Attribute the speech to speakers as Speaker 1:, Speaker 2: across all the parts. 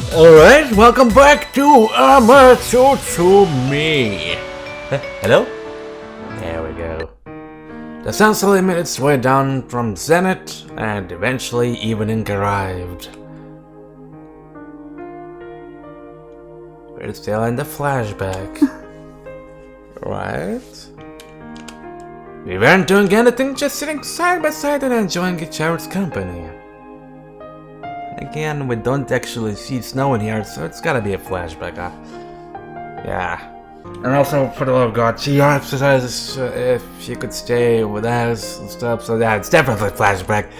Speaker 1: Alright, welcome back to Amatsutsumi. Hello? There we go. The sun slowly made its way down from zenith, and eventually evening arrived. We're still in the flashback. Right? We weren't doing anything, just sitting side by side and enjoying each other's company. Again, we don't actually see snow in here, so it's gotta be a flashback, huh? Yeah. And also, for the love of God, she emphasizes if she could stay with us and stuff, so yeah, it's definitely a flashback.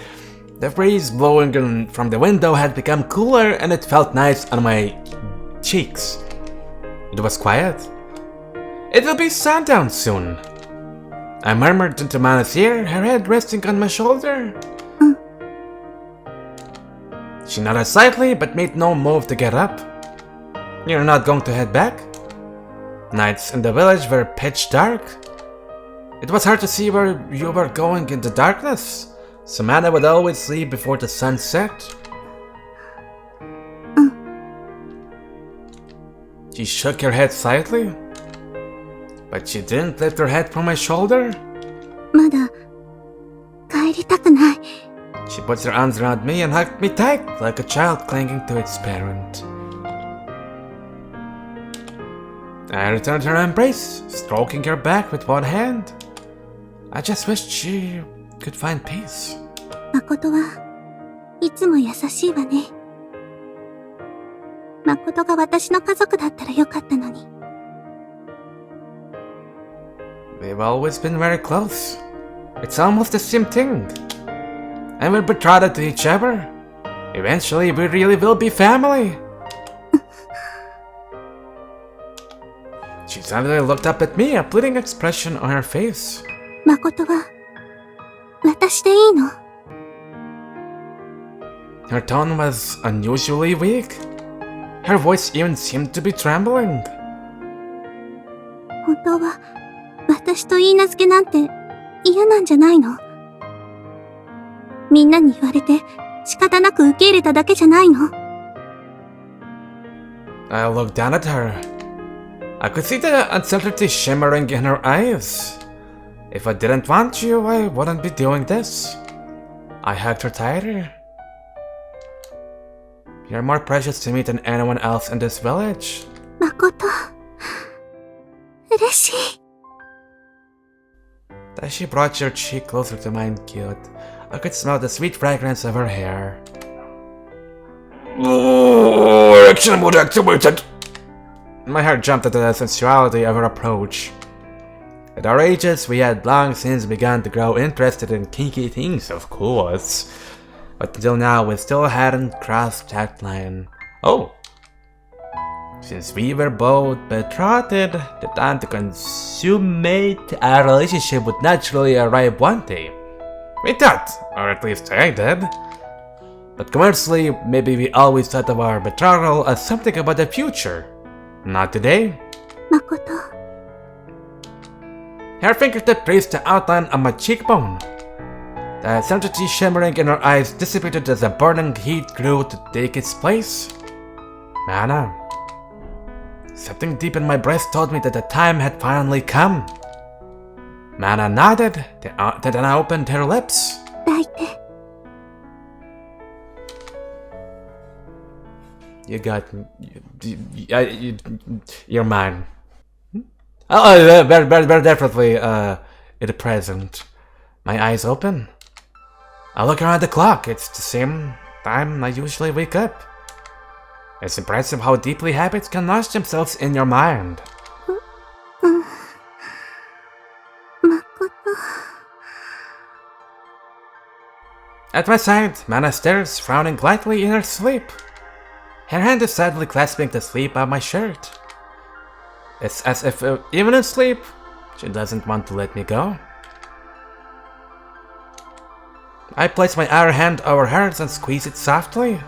Speaker 1: The breeze blowing in from the window had become cooler, and it felt nice on my cheeks. It was quiet. It will be sundown soon. I murmured into Mana's ear, her head resting on my shoulder. She nodded slightly, but made no move to get up. You're not going to head back? Nights in the village were pitch dark. It was hard to see where you were going in the darkness. So Mana would always leave before the sun set. She shook her head slightly, but she didn't lift her head from my shoulder. She puts her arms around me and hugged me tight, like a child clinging to its parent. I returned her embrace, stroking her back with one hand. I just wished she could find peace.
Speaker 2: Makoto はいつも優しいわね。誠が私の家族だったらよかったのに。
Speaker 1: We've always been very close. It's almost the same thing. And we're betrothed to each other. Eventually, we really will be family. She suddenly looked up at me, a pleading expression on her face.
Speaker 2: 誠は私でいいの？
Speaker 1: Her tone was unusually weak. Her voice even seemed to be trembling.
Speaker 2: 本当は私と言い名付けなんて嫌なんじゃないの？みんなに言われて仕方なく受け入れただけじゃないの？
Speaker 1: I looked down at her. I could see the uncertainty shimmering in her eyes. If I didn't want you, I wouldn't be doing this. I hugged her tighter. You're more precious to me than anyone else in this village.
Speaker 2: 誠、嬉しい。
Speaker 1: As she brought your cheek closer to mine, cute, I could smell the sweet fragrance of her hair. Erection mode activated! My heart jumped at the sensuality of her approach. At our ages, we had long since begun to grow interested in kinky things, of course. But until now, we still hadn't crossed that line. Oh! Since we were both betrothed, the time to consummate our relationship would naturally arrive one day. We thought, or at least I did. But commercially, maybe we always thought of our betrothal as something about the future. Not today.
Speaker 2: 誠、
Speaker 1: Her fingertip traced the outline of my cheekbone. The certainty shimmering in her eyes dissipated as the burning heat grew to take its place. Mana. Something deep in my breast told me that the time had finally come. Mana nodded, then opened her lips.
Speaker 2: 抱いて。
Speaker 1: You got... you're mine. Oh, very definitely, in the present. My eyes open. I look around the clock. It's the same time I usually wake up. It's impressive how deeply habits can lodge themselves in your mind.
Speaker 2: 誠。
Speaker 1: At my side, Mana stares, frowning lightly in her sleep. Her hand is sadly clasping the sleeve of my shirt. It's as if, even in sleep, she doesn't want to let me go. I place my other hand over hers and squeeze it softly.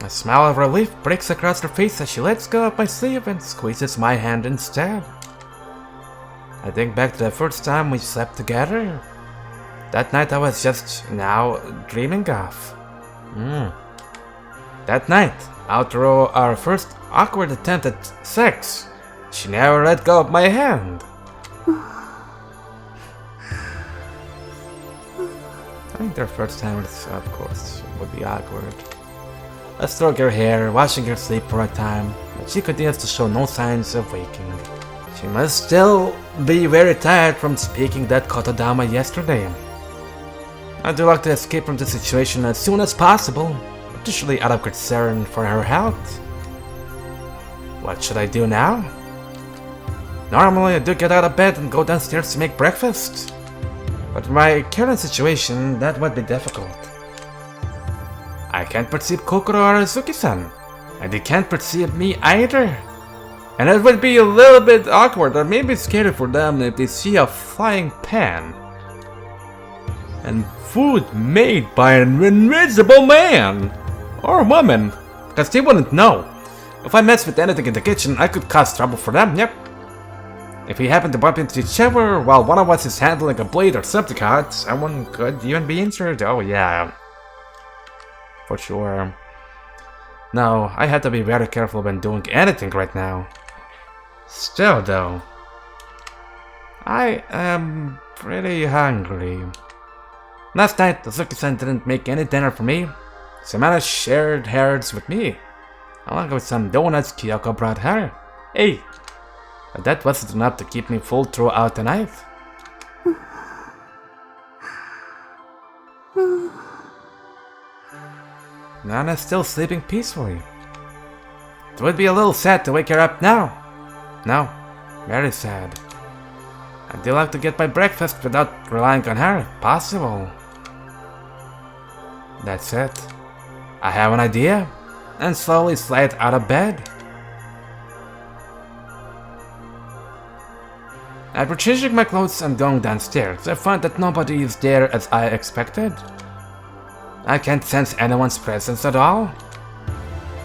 Speaker 1: A smile of relief breaks across her face as she lets go of my sleeve and squeezes my hand instead. I think back to the first time we slept together. that night I was just now dreaming of. That night, after our first awkward attempt at sex, she never let go of my hand. I think their first time, of course, would be awkward. I stroked her hair, watching her sleep for a time, but she continues to show no signs of waking. She must still be very tired from speaking that kotodama yesterday. I do like to escape from the situation as soon as possible, particularly out of concern for her health. What should I do now? Normally I do get out of bed and go downstairs to make breakfast, but in my current situation that would be difficult. I can't perceive Kokoro or Azuki-san, and they can't perceive me either. And it would be a little bit awkward or maybe scary for them if they see a flying pan and food made by an invisible man or woman, because they wouldn't know. If I mess with anything in the kitchen, I could cause trouble for them, yep. If we happen to bump into each other while one of us is handling a blade or something hot, someone could even be injured. Oh yeah, for sure. No, I have to be very careful when doing anything right now. Still though, I am pretty hungry. Last night, Azuki-san didn't make any dinner for me. Samana shared hers with me, along with some donuts Kyoko brought her. Hey, but that wasn't enough to keep me full throughout the night. Nana's still sleeping peacefully. It would be a little sad to wake her up now. No, very sad. I do like to get my breakfast without relying on her, if possible. That's it. I have an idea, and slowly slide out of bed. After changing my clothes and going downstairs, I find that nobody is there as I expected. I can't sense anyone's presence at all.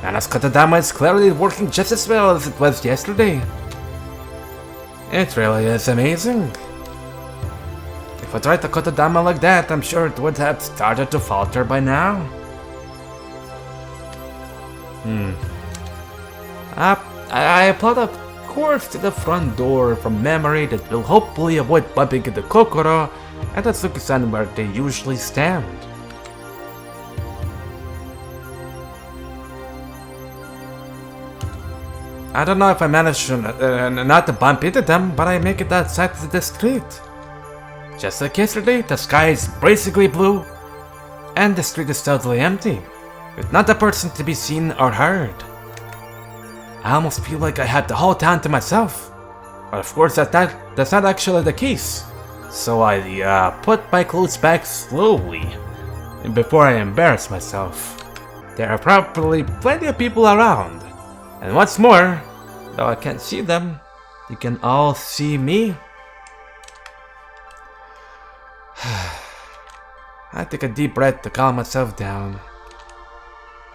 Speaker 1: Nana's kotodama is clearly working just as well as it was yesterday. It really is amazing. If I tried the kotodama like that, I'm sure it would have started to falter by now. I applied a course to the front door from memory that will hopefully avoid bumping into Kokoro and Azuki-san where they usually stand. I don't know if I managed to, not to bump into them, but I make it outside the street. Just like yesterday, the sky is basically blue, and the street is totally empty, with not a person to be seen or heard. I almost feel like I have the whole town to myself, but of course that's not actually the case. So I put my clothes back slowly, before I embarrass myself. There are probably plenty of people around. And what's more, though I can't see them, they can all see me. I take a deep breath to calm myself down.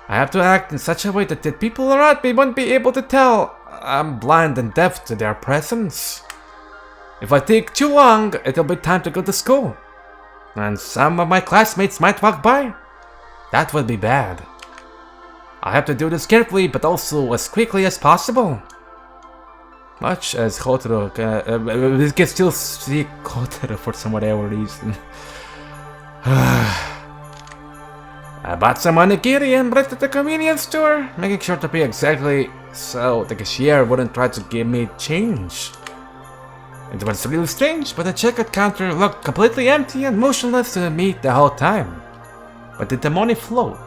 Speaker 1: I have to act in such a way that the people around me won't be able to tell I'm blind and deaf to their presence. If I take too long, it'll be time to go to school. And some of my classmates might walk by. That would be bad. I have to do this carefully, but also as quickly as possible. Much as Kotaro we can still see Kotaro for some whatever reason. I bought some onigiri and left at the convenience store, making sure to pay exactly so the cashier wouldn't try to give me change. It was really strange, but the checkout counter looked completely empty and motionless to me the whole time. But did the money float?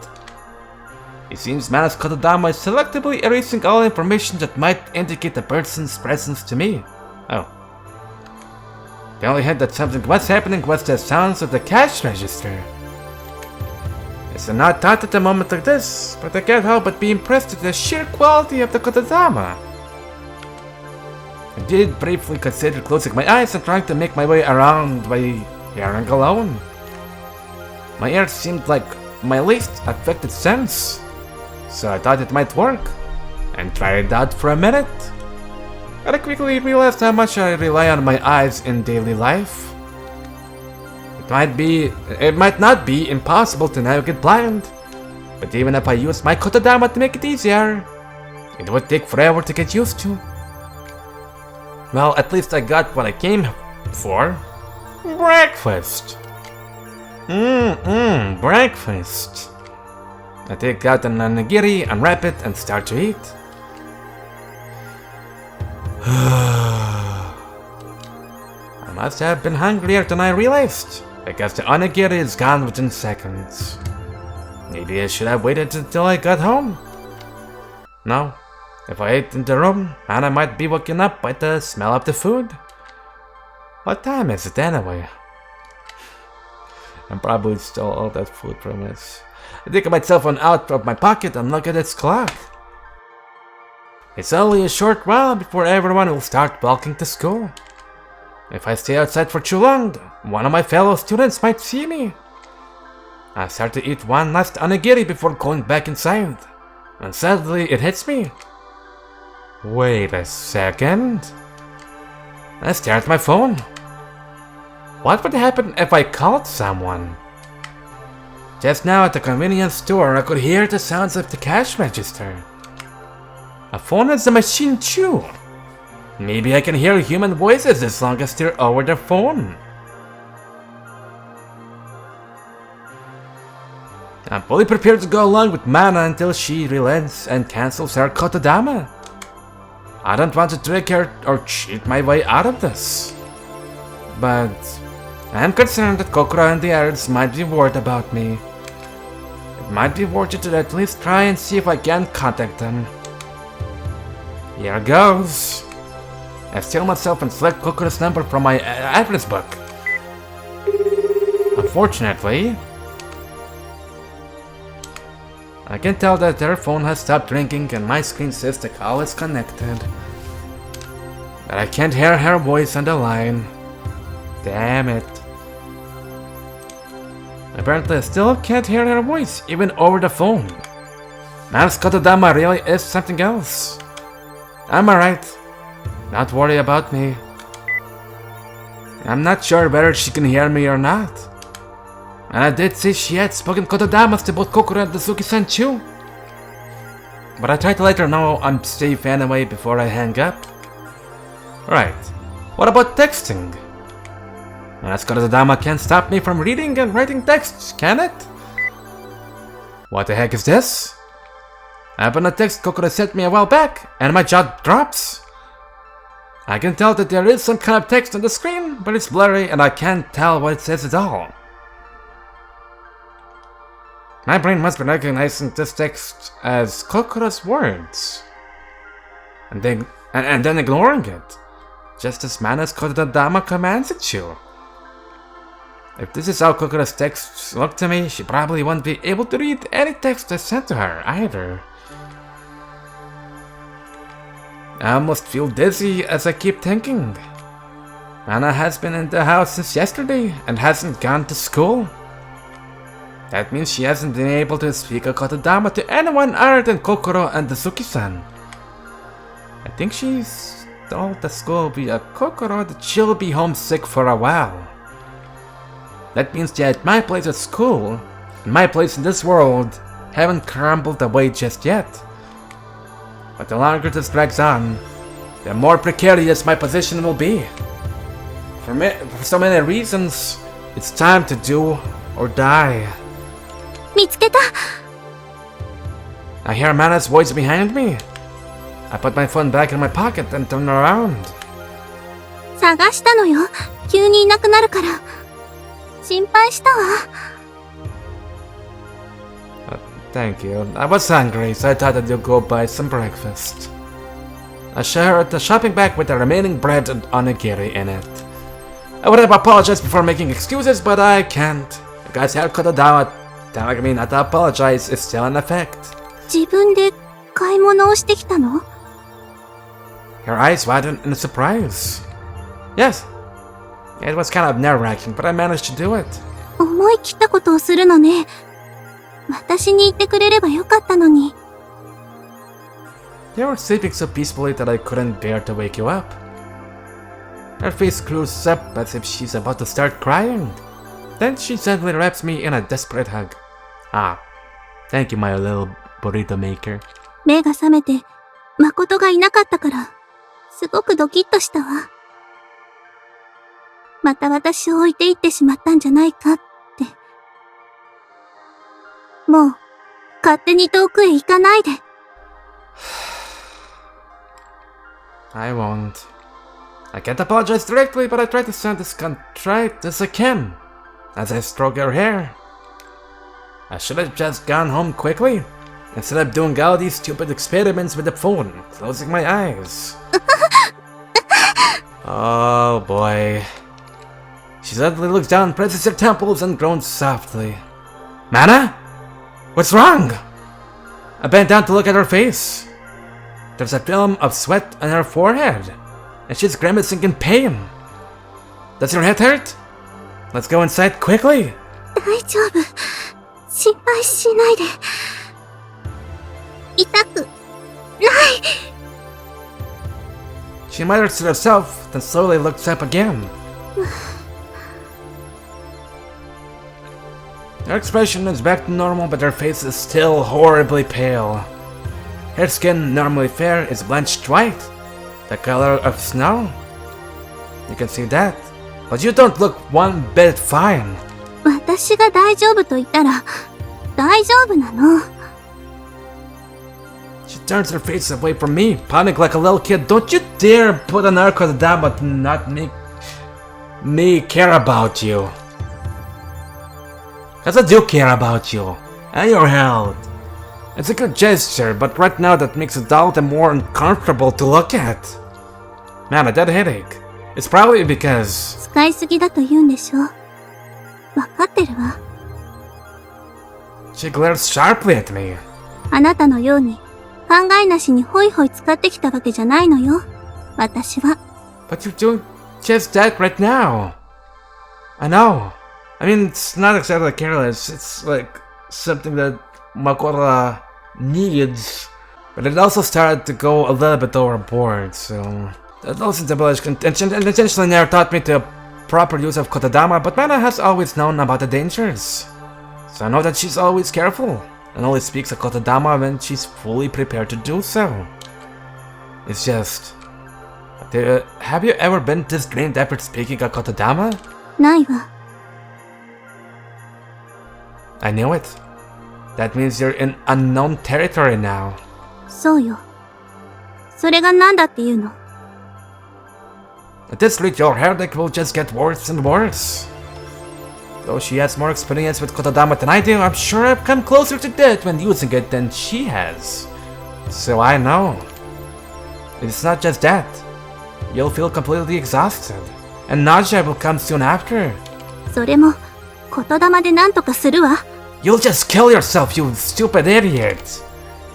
Speaker 1: It seems Mana's kotodama is selectively erasing all information that might indicate a person's presence to me. Oh. The only hint that something was happening was the sounds of the cash register. It's an odd thought at a moment like this, but I can't help but be impressed with the sheer quality of the kotodama. I did briefly consider closing my eyes and trying to make my way around by hearing alone. My ears seemed like my least affected sense, so I thought it might work, and tried it out for a minute. But I quickly realized how much I rely on my eyes in daily life. With It might not be impossible to navigate blind. But even if I use my kotodama to make it easier, it would take forever to get used to. Well, at least I got what I came for. Breakfast. Breakfast. I take out an onigiri, unwrap it, and start to eat. I must have been hungrier than I realized, because the onigiri is gone within seconds. Maybe I should have waited until I got home. No, if I ate in the room, Anna might be woken up by the smell of the food. What time is it anyway? I probably stole all that food from us. I take my cell phone out of my pocket and look at its clock. It's only a short while before everyone will start walking to school. If I stay outside for too long, one of my fellow students might see me. I start to eat one last onigiri before going back inside, and suddenly it hits me. Wait a second. I stare at my phone. What would happen if I called someone? Just now at the convenience store, I could hear the sounds of the cash register. A phone is a machine too. Maybe I can hear human voices as long as they're over the phone. I'm fully prepared to go along with Mana until she relents and cancels her kotodama. I don't want to trick her or cheat my way out of this. But I am concerned that Kokoro and the others might be worried about me. It might be worth it to at least try and see if I can contact them. Here goes. I steal myself and select Kokoro's number from my address book. Unfortunately, I can tell that their phone has stopped ringing and my screen says the call is connected. But I can't hear her voice on the line. Damn it. Apparently I still can't hear her voice, even over the phone. Man's kotodama really is something else. I'm alright. Not worry about me. I'm not sure whether she can hear me or not. And I did say she had spoken kotodamas to both Kokoro and Suzuki-san too. But I tried to let her know I'm safe anyway before I hang up. Right. What about texting? As kotodama can't stop me from reading and writing texts, can it? What the heck is this? I open a text Kokoro sent me a while back, and my jaw drops. I can tell that there is some kind of text on the screen, but it's blurry and I can't tell what it says at all. My brain must be recognizing this text as Kokoro's words, and then ignoring it, just as Mana's kotodama commands it to. If this is how Kokoro's texts look to me, she probably won't be able to read any text I sent to her either. I almost feel dizzy as I keep thinking. Mana has been in the house since yesterday and hasn't gone to school. That means she hasn't been able to speak a kotodama to anyone other than Kokoro and Suzuki-san. I think she's told the school via Kokoro that she'll be homesick for a while. That means that my place at school and my place in this world haven't crumbled away just yet. But the longer this drags on, the more precarious my position will be. For so many reasons, it's time to do or die.
Speaker 2: 見つけた
Speaker 1: I hear Mana's voice behind me. I put my phone back in my pocket and turn around.
Speaker 2: 探したのよ。急にいなくなるから。心配したわ。
Speaker 1: Thank you. I was hungry, so I thought that you'd go buy some breakfast. I shared the shopping bag with the remaining bread and onigiri in it. I would have apologized before making excuses, but I can't. Because her kotodama telling me not to apologize is still in effect.
Speaker 2: 自分で買い物をしてきたの？
Speaker 1: Her eyes widened in surprise. Yes. It was kind of nerve-wracking, but I managed to do it.
Speaker 2: 思い切ったことをするのね。私に言ってくれればよかったのに。
Speaker 1: You were sleeping so peacefully that I couldn't bear to wake you up. Her face screws up as if she's about to start crying. Then she suddenly wraps me in a desperate hug. Ah, thank you, my little burrito maker.
Speaker 2: 目が覚めて、誠がいなかったから、すごくドキッとしたわ。また私を置いていってしまったんじゃないかって。もう、勝手に遠くへ行かないで。
Speaker 1: I won't. I can't apologize directly, but I try to sound as contrite as I can, as I stroke her hair. I should have just gone home quickly, instead of doing all these stupid experiments with the phone, closing my eyes. Oh boy. She suddenly looks down, presses her temples, and groans softly. Mana? What's wrong? I bent down to look at her face. There's a film of sweat on her forehead, and she's grimacing in pain. Does your head hurt? Let's go inside quickly.
Speaker 2: 大丈夫。心配しないで。痛くない。
Speaker 1: She mutters to herself, then slowly looks up again. Her expression is back to normal, but her face is still horribly pale. Her skin, normally fair, is blenched white, the color of snow. You can see that, but you don't look one bit fine.
Speaker 2: 私が大丈夫と言ったら、大丈夫なの。
Speaker 1: She turns her face away from me, pouting like a little kid. Don't you dare put an kotodama to not make me care about you. Cause I do care about you, and your health. It's a good gesture, but right now that makes it all the more uncomfortable to look at. Man, that headache. It's probably because...
Speaker 2: 使いすぎだと言うんでしょ。わかってるわ。
Speaker 1: She glares sharply at me.
Speaker 2: あなたのように考えなしにホイホイ使ってきたわけじゃないのよ。私は。
Speaker 1: But you're doing just that right now. I know. I mean, it's not exactly careless. It's like something that Makoto needs. But it also started to go a little bit overboard, so... That also established contention and intentionally never taught me the proper use of kotodama, but Mana has always known about the dangers. So I know that she's always careful, and only speaks a kotodama when she's fully prepared to do so. It's just... have you ever been this drained after speaking a kotodama?
Speaker 2: ないわ。
Speaker 1: I knew it. That means you're in unknown territory now.
Speaker 2: そうよ。それが何だっていうの。
Speaker 1: At this rate, your headache will just get worse and worse. Though she has more experience with kotodama than I do, I'm sure I've come closer to death when using it than she has. So I know. It's not just that. You'll feel completely exhausted, and nausea will come soon after.
Speaker 2: それも言霊で何とかするわ。
Speaker 1: You'll just kill yourself, you stupid idiot.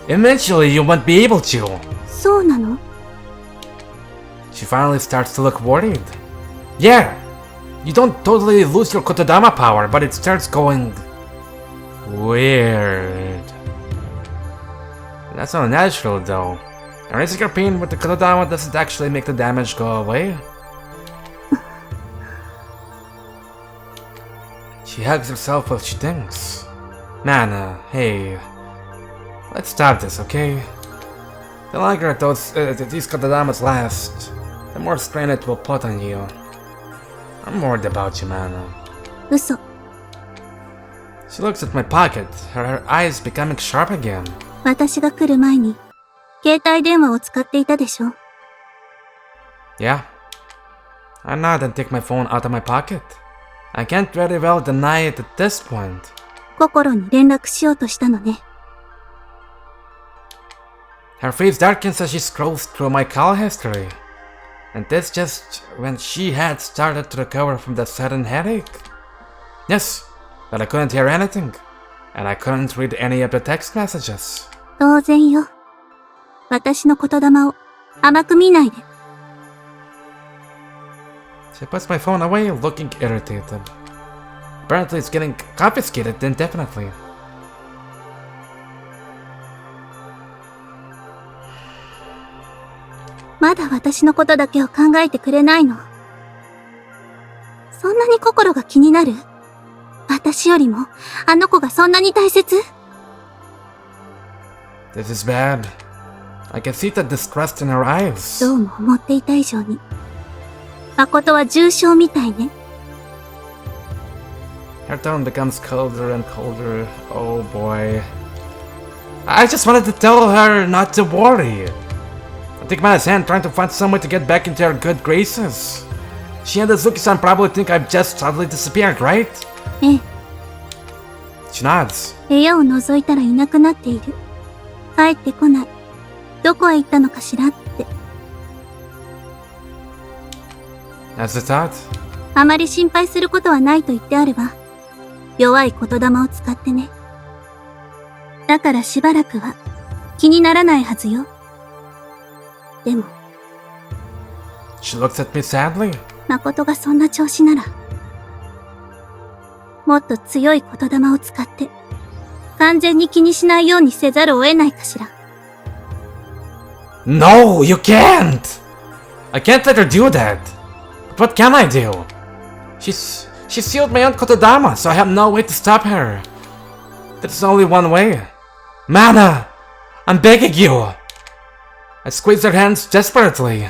Speaker 1: Eventually, you won't be able to.
Speaker 2: そうなの？
Speaker 1: She finally starts to look worried. Yeah, you don't totally lose your kotodama power, but it starts going weird. That's not natural though. Erasing your pain with the kotodama doesn't actually make the damage go away. She hugs herself while she thinks. Man, hey, let's stop this, okay? The longer these kotodamas last, the more strain it will put on you. I'm worried about you, man.
Speaker 2: 嘘。
Speaker 1: She looks at my pocket, her eyes becoming sharp again.
Speaker 2: 私が来る前に携帯電話を使っていたでしょ。
Speaker 1: Yeah. I nod and take my phone out of my pocket. I can't very well deny it at this point.
Speaker 2: 心に連絡しようとしたのね。
Speaker 1: Her face darkens as she scrolls through my call history. And this just when she had started to recover from the sudden headache. Yes, but I couldn't hear anything. And I couldn't read any of the text messages.
Speaker 2: 当然よ。私の言霊を甘く見ないで。
Speaker 1: She puts my phone away, looking irritated. Apparently it's getting confiscated indefinitely.
Speaker 2: まだ私のことだけを考えてくれないの。そんなに心が気になる？私よりも、あの子がそんなに大切？
Speaker 1: This is bad. I can see the distrust in her eyes.
Speaker 2: どうも思っていた以上に。誠は重症みたいね。
Speaker 1: Her tone becomes colder and colder. Oh boy. I just wanted to tell her not to worry. I take Mana's hand, trying to find some way to get back into her good graces. She and Azuki-san probably think I've just suddenly disappeared, right?
Speaker 2: ええ。
Speaker 1: She nods.
Speaker 2: 部屋を覗いたらいなくなっている。帰ってこない。どこへ行ったのかしらって。
Speaker 1: As I thought.
Speaker 2: あまり心配することはないと言ってあれば、弱い言霊を使ってね。だからしばらくは気にならないはずよ。でも、
Speaker 1: She looks at me sadly.
Speaker 2: 誠がそんな調子なら、もっと強い言霊を使って、完全に気にしないようにせざるを得ないかしら。
Speaker 1: No, you can't! I can't let her do that. But what can I do? She sealed my own kotodama, so I have no way to stop her. There's only one way. Mana! I'm begging you! I squeeze her hands desperately.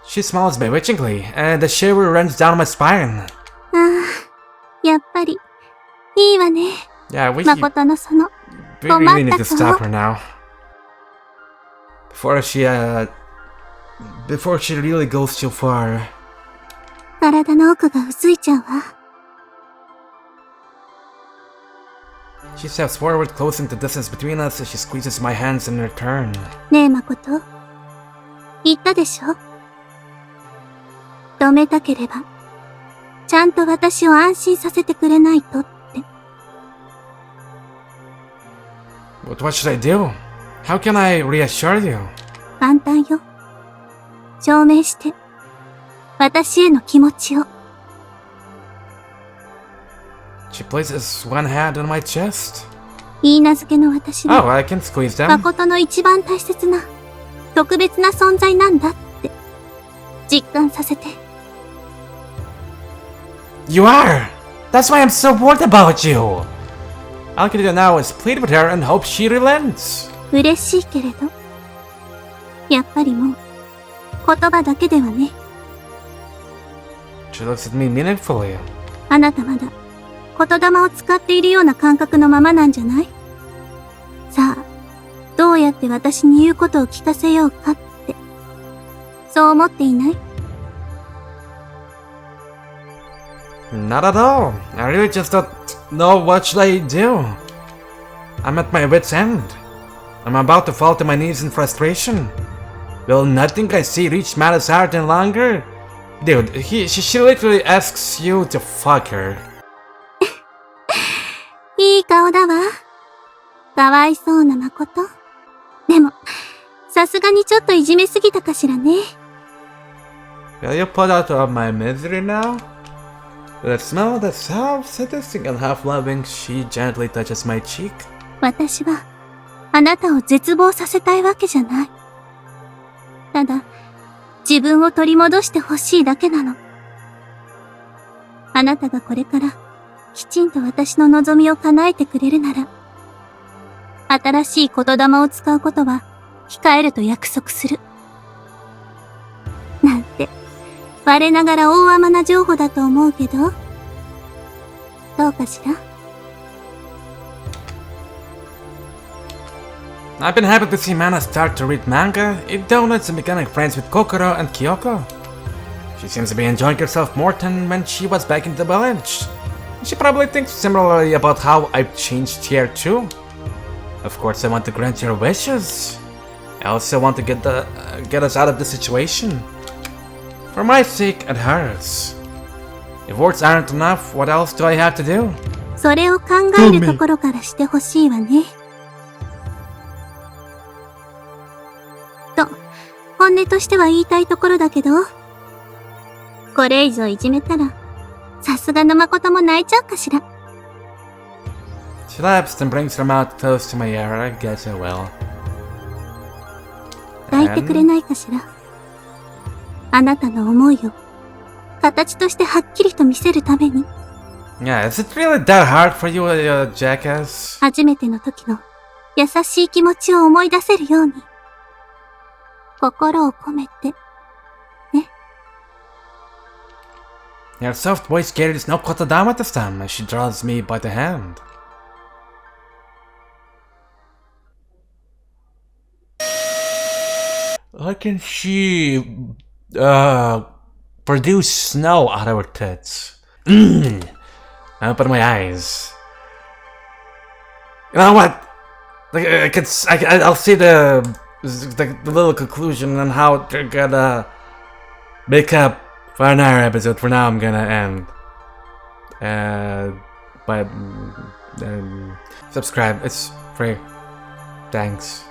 Speaker 1: She smiles bewitchingly, and a shiver runs down my spine.
Speaker 2: ああ、やっぱり、いいわね。
Speaker 1: Yeah, we
Speaker 2: 誠のその、
Speaker 1: really need to stop her now. Before she really goes too far.
Speaker 2: 体の奥がうずいちゃうわ。
Speaker 1: She steps forward, closing the distance between us as she squeezes my hands in return.
Speaker 2: ねえ、誠。言ったでしょ？止めたければ、ちゃんと私を安心させてくれないとって。
Speaker 1: But what should I do? How can I reassure you?
Speaker 2: 簡単よ。証明して、私への気持ちを。
Speaker 1: She places one hand on my chest.
Speaker 2: 言い名付けの私
Speaker 1: Oh,
Speaker 2: は、
Speaker 1: I can squeeze them.
Speaker 2: 誠の一番大切な、特別な存在なんだって、実感させて。
Speaker 1: You are! That's why I'm so worried about you! All I can do now is plead with her and hope she relents.
Speaker 2: 嬉しいけれど、やっぱりもう、言葉だけではね。
Speaker 1: She looks at me meaningfully.
Speaker 2: あなたまだ、言霊を使っているような感覚のままなんじゃない？さあ、どうやって私に言うことを聞かせようかって、そう思っていない？
Speaker 1: Not at all. I really just don't know what should I do. I'm at my wit's end. I'm about to fall to my knees in frustration. Will nothing I see reach Mada's heart any longer? Dude, she literally asks you to fuck her.
Speaker 2: いい顔だわ。かわいそうな誠。でも、さすがにちょっといじめすぎたかしらね。
Speaker 1: Will you put out of my misery now? With a smile that's half seducing and half loving, she gently touches my cheek.
Speaker 2: 私は、あなたを絶望させたいわけじゃない。ただ、自分を取り戻してほしいだけなの。あなたがこれから、きちんと私の望みを叶えてくれるなら、新しい言霊を使うことは控えると約束する。なんて、我ながら大甘な情報だと思うけど、どうかしら？
Speaker 1: I've been happy to see Mana start to read manga, eat donuts, and becoming friends with Kokoro and Kyoko. She seems to be enjoying herself more than when she was back in the village. She probably thinks similarly about how I've changed here too. Of course, I want to grant your wishes. I also want to get us out of this situation. For my sake and hers. If words aren't enough, what else do I have to do?
Speaker 2: それを考えるところからしてほしいわね。と、本音としては言いたいところだけど、これ以上いじめたら、さすがの誠も泣いちゃうかしら。
Speaker 1: She laughs and brings her mouth close to my ear. I guess I will.
Speaker 2: 抱いてくれないかしら。あなたの思いを形としてはっきりと見せるために、
Speaker 1: Yeah, is it really that hard for you, jackass?
Speaker 2: 初めての時の優しい気持ちを思い出せるように、心を込めて、ね。
Speaker 1: Your soft voice carries no kotodama this time as she draws me by the hand. How can she produce snow out of her tits? I open my eyes. You know what? Like I'll see the little conclusion on how they're gonna make up for another episode. For now, I'm gonna end. But subscribe. It's free. Thanks.